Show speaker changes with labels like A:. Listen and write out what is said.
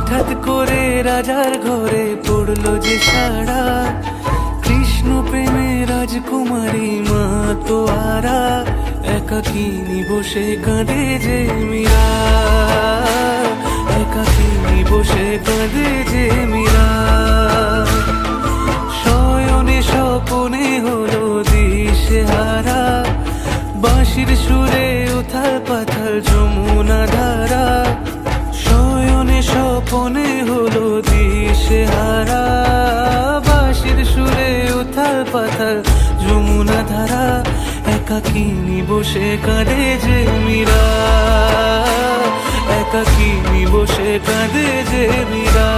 A: হঠাৎ করে রাজার ঘরে পড়লো যে সারা, কৃষ্ণ প্রেমে রাজকুমারী মা তো আরা, একাকিনী বসে কাঁদে যে মীরা, একাকিনী বসে কাঁদে যে মীরা। শয়নে স্বপনে হলো দিশেহারা, বাঁশির সুরে উথাল পাথাল যমুনা ধারা। শয়নে স্বপনে হলো দিশেহারা, বাঁশির সুরে উথাল পাথাল যমুনা ধারা, একাকিনী বসে কাঁদে যে মীরা, একাকিনী বসে কাঁদে যে মীরা।